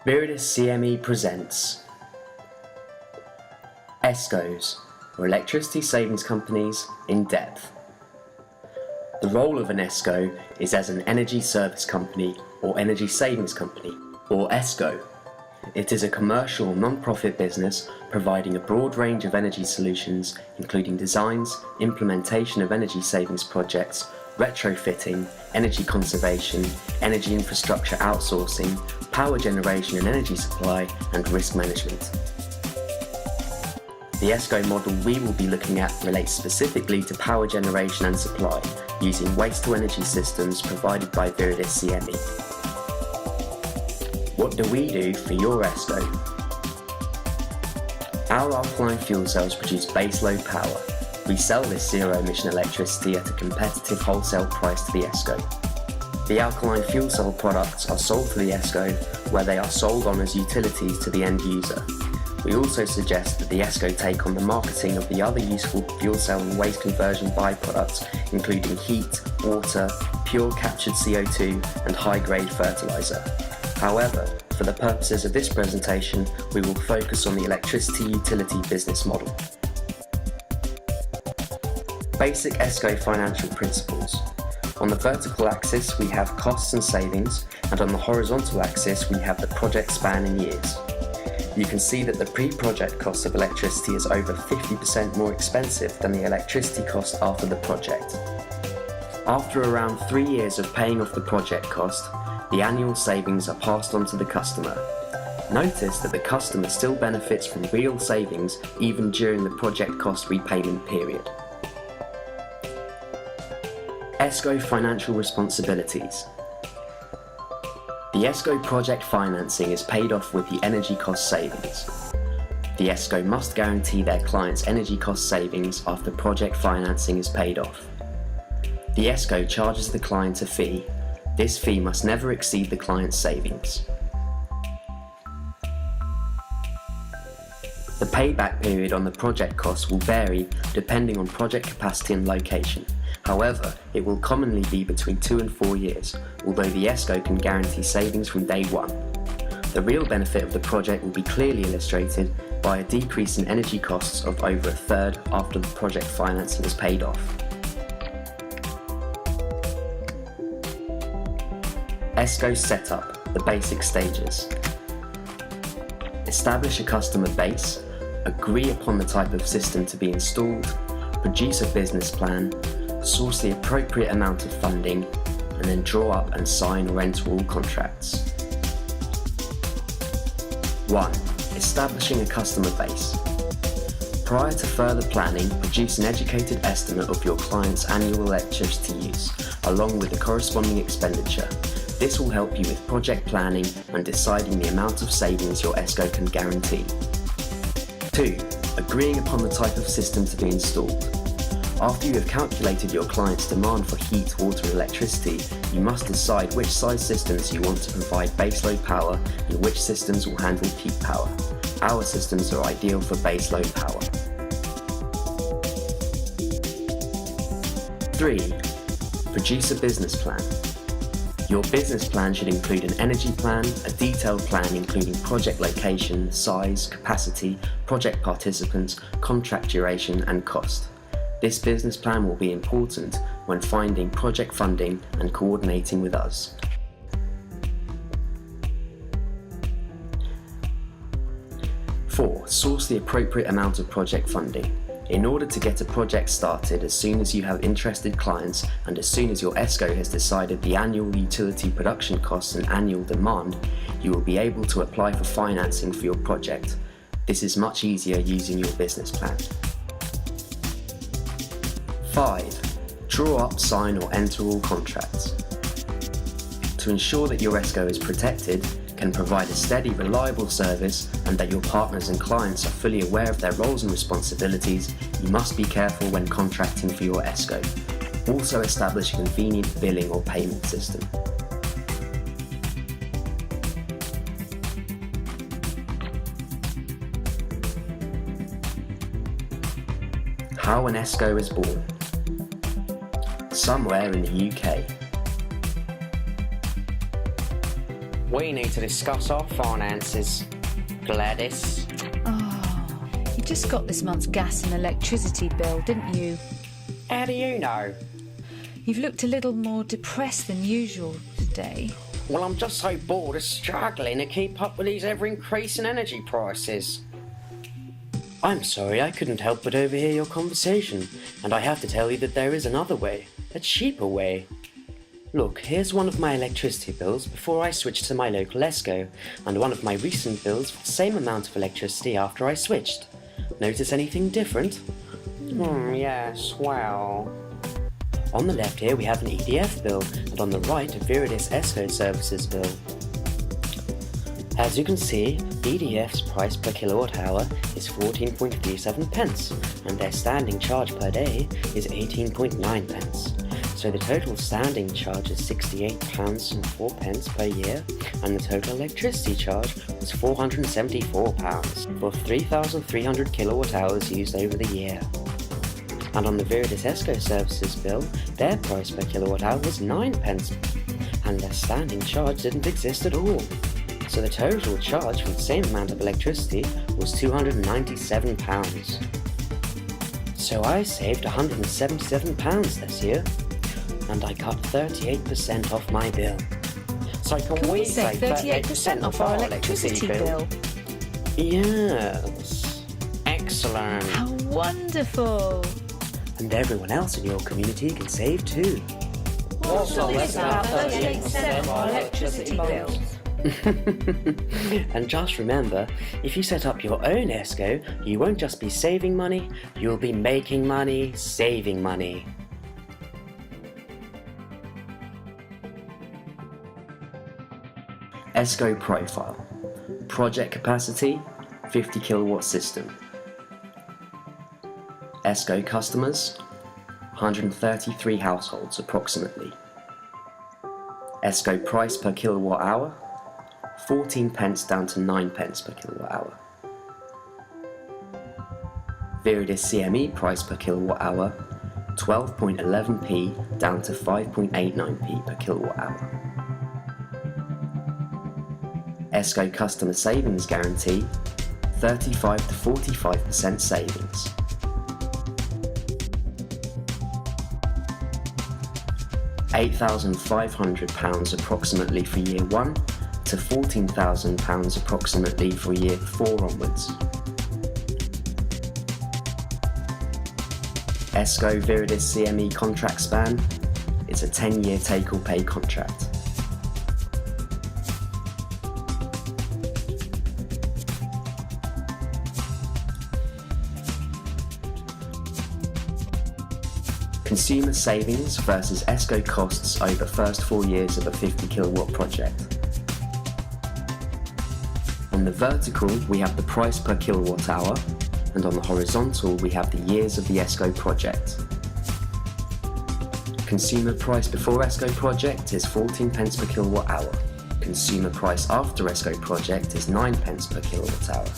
Viridis CME presents ESCOs, or Electricity Savings Companies, in depth. The role of an ESCO is as an energy service company or energy savings company, or ESCO. It is a commercial non-profit business providing a broad range of energy solutions, including designs, implementation of energy savings projects, retrofitting, energy conservation, energy infrastructure outsourcing, power generation and energy supply, and risk management. The ESCO model we will be looking at relates specifically to power generation and supply using waste-to-energy systems provided by Viridis CME. What do we do for your ESCO? Our alkaline fuel cells produce baseload power. We sell this zero-emission electricity at a competitive wholesale price to the ESCO. The alkaline fuel cell products are sold to the ESCO, where they are sold on as utilities to the end user. We also suggest that the ESCO take on the marketing of the other useful fuel cell and waste conversion byproducts, including heat, water, pure captured CO2, and high-grade fertilizer. However, for the purposes of this presentation, we will focus on the electricity utility business model. Basic ESCO financial principles. On the vertical axis we have costs and savings, and on the horizontal axis we have the project span in years. You can see that the pre-project cost of electricity is over 50% more expensive than the electricity cost after the project. After around 3 years of paying off the project cost, the annual savings are passed on to the customer. Notice that the customer still benefits from real savings even during the project cost repayment period. ESCO financial responsibilities. The ESCO project financing is paid off with the energy cost savings. The ESCO must guarantee their clients' energy cost savings after project financing is paid off. The ESCO charges the client a fee. This fee must never exceed the client's savings. The payback period on the project costs will vary depending on project capacity and location. However, it will commonly be between 2 and 4 years, although the ESCO can guarantee savings from day one. The real benefit of the project will be clearly illustrated by a decrease in energy costs of over a third after the project financing is paid off. ESCO setup, the basic stages. Establish a customer base, agree upon the type of system to be installed, produce a business plan, source the appropriate amount of funding, and then draw up and sign or enter all contracts. 1. Establishing a customer base. Prior to further planning, produce an educated estimate of your client's annual electricity use, along with the corresponding expenditure. This will help you with project planning and deciding the amount of savings your ESCO can guarantee. 2. Agreeing upon the type of system to be installed. After you have calculated your client's demand for heat, water and electricity, you must decide which size systems you want to provide baseload power and which systems will handle peak power. Our systems are ideal for baseload power. 3. Produce a business plan. Your business plan should include an energy plan, a detailed plan including project location, size, capacity, project participants, contract duration and cost. This business plan will be important when finding project funding and coordinating with us. 4. Source the appropriate amount of project funding. In order to get a project started as soon as you have interested clients and as soon as your ESCO has decided the annual utility production costs and annual demand, you will be able to apply for financing for your project. This is much easier using your business plan. 5. Draw up, sign or enter all contracts. To ensure that your ESCO is protected, can provide a steady, reliable service, and that your partners and clients are fully aware of their roles and responsibilities, you must be careful when contracting for your ESCO. Also establish a convenient billing or payment system. How an ESCO is born. Somewhere in the UK. We need to discuss our finances, Gladys. Oh, you just got this month's gas and electricity bill, didn't you? How do you know? You've looked a little more depressed than usual today. Well, I'm just so bored of struggling to keep up with these ever-increasing energy prices. I'm sorry, I couldn't help but overhear your conversation, and I have to tell you that there is another way, a cheaper way. Look, here's one of my electricity bills before I switched to my local ESCO, and one of my recent bills for the same amount of electricity after I switched. Notice anything different? Yes, well... On the left here we have an EDF bill, and on the right a Viridis ESCO Services bill. As you can see, EDF's price per kilowatt hour is 14.37 pence, and their standing charge per day is 18.9 pence. So the total standing charge is £68.04 per year, and the total electricity charge was £474 for 3,300 kilowatt hours used over the year. And on the Viridis ESCO Services bill, their price per kilowatt hour was 9 pence, and their standing charge didn't exist at all. So the total charge for the same amount of electricity was £297. So I saved £177 this year, and I cut 38% off my bill. So can we save 38% off our electricity bill? Yes. Excellent. How wonderful! And everyone else in your community can save too. Also, this about 38% of our electricity bills. And just remember, if you set up your own ESCO, you won't just be saving money, you'll be making money, saving money. ESCO profile. Project capacity, 50 kilowatt system. ESCO customers, 133 households approximately. ESCO price per kilowatt hour, 14 pence down to 9 pence per kilowatt hour. Viridis CME price per kilowatt hour, 12.11p down to 5.89p per kilowatt hour. ESCO customer savings guarantee, 35 to 45% savings. £8,500 approximately for year 1 to £14,000 approximately for year 4 onwards. ESCO Viridis CME contract span, it's a 10-year take-or-pay contract. Consumer savings versus ESCO costs over first 4 years of a 50 kilowatt project. On the vertical we have the price per kilowatt hour, and on the horizontal we have the years of the ESCO project. Consumer price before ESCO project is 14 pence per kilowatt hour. Consumer price after ESCO project is 9 pence per kilowatt hour.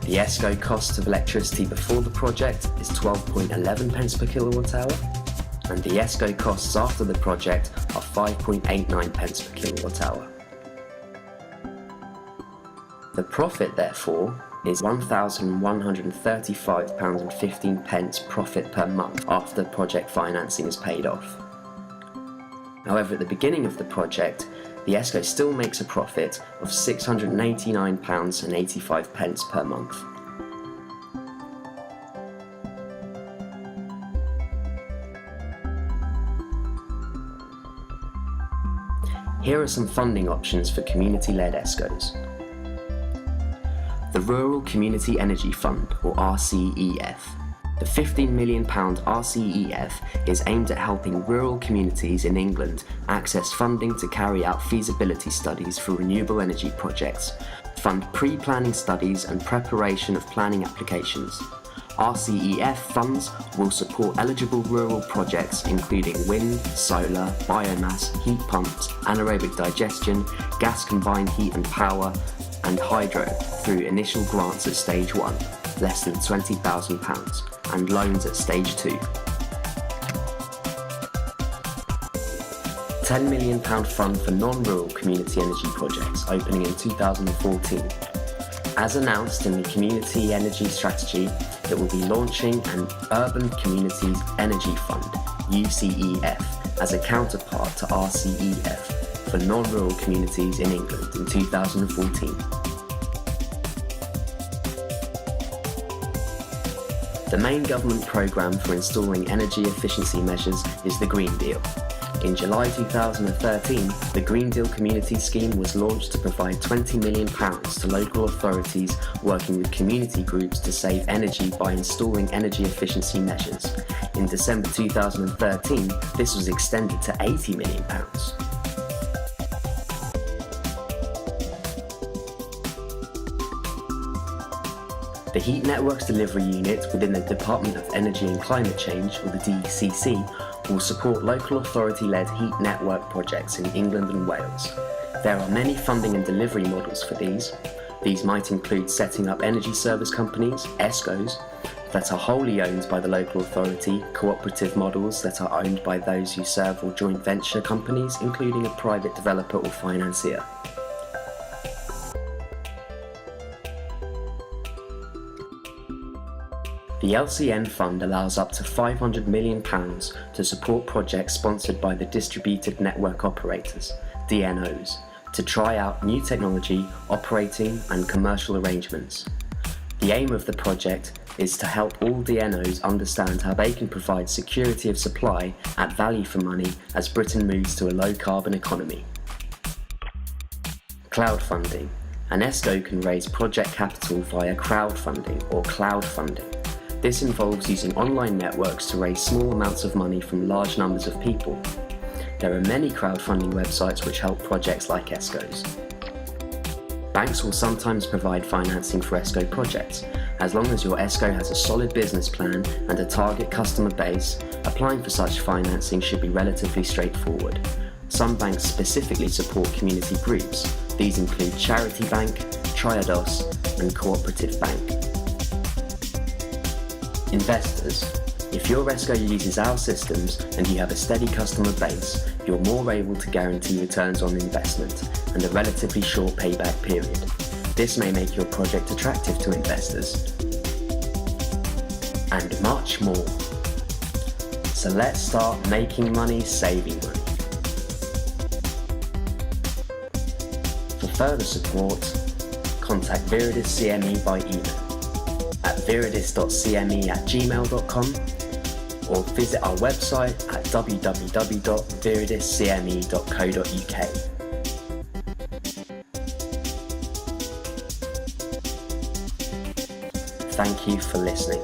The ESCO cost of electricity before the project is 12.11 pence per kilowatt hour, and the ESCO costs after the project are 5.89 pence per kilowatt hour. The profit, therefore, is £1,135.15 profit per month after project financing is paid off. However, at the beginning of the project, the ESCO still makes a profit of £689.85 per month. Here are some funding options for community-led ESCOs. The Rural Community Energy Fund, or RCEF. The £15 million RCEF is aimed at helping rural communities in England access funding to carry out feasibility studies for renewable energy projects, fund pre-planning studies and preparation of planning applications. RCEF funds will support eligible rural projects including wind, solar, biomass, heat pumps, anaerobic digestion, gas combined heat and power, and hydro through initial grants at stage 1, less than £20,000, and loans at stage 2. £10 million fund for non-rural community energy projects opening in 2014. As announced in the Community Energy Strategy, it will be launching an Urban Communities Energy Fund, UCEF, as a counterpart to RCEF for non-rural communities in England in 2014. The main government programme for installing energy efficiency measures is the Green Deal. In July 2013, the Green Deal Community Scheme was launched to provide £20 million to local authorities working with community groups to save energy by installing energy efficiency measures. In December 2013, this was extended to £80 million. The Heat Networks Delivery Unit within the Department of Energy and Climate Change, or the DCC, will support local authority-led heat network projects in England and Wales. There are many funding and delivery models for these. These might include setting up energy service companies, ESCOs, that are wholly owned by the local authority, cooperative models that are owned by those who serve, or joint venture companies, including a private developer or financier. The LCN Fund allows up to £500 million to support projects sponsored by the Distributed Network Operators, DNOs, to try out new technology, operating and commercial arrangements. The aim of the project is to help all DNOs understand how they can provide security of supply at value for money as Britain moves to a low-carbon economy. Crowdfunding. An ESCO can raise project capital via crowdfunding or cloud funding. This involves using online networks to raise small amounts of money from large numbers of people. There are many crowdfunding websites which help projects like ESCOs. Banks will sometimes provide financing for ESCO projects. As long as your ESCO has a solid business plan and a target customer base, applying for such financing should be relatively straightforward. Some banks specifically support community groups. These include Charity Bank, Triodos, and Cooperative Bank. Investors. If your ESCO uses our systems and you have a steady customer base, you're more able to guarantee returns on investment and a relatively short payback period. This may make your project attractive to investors. And much more. So let's start making money, saving money. For further support, contact Viridis CME by email at viridis.cme@gmail.com or visit our website at www.viridiscme.co.uk. Thank you for listening.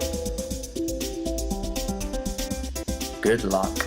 Good luck.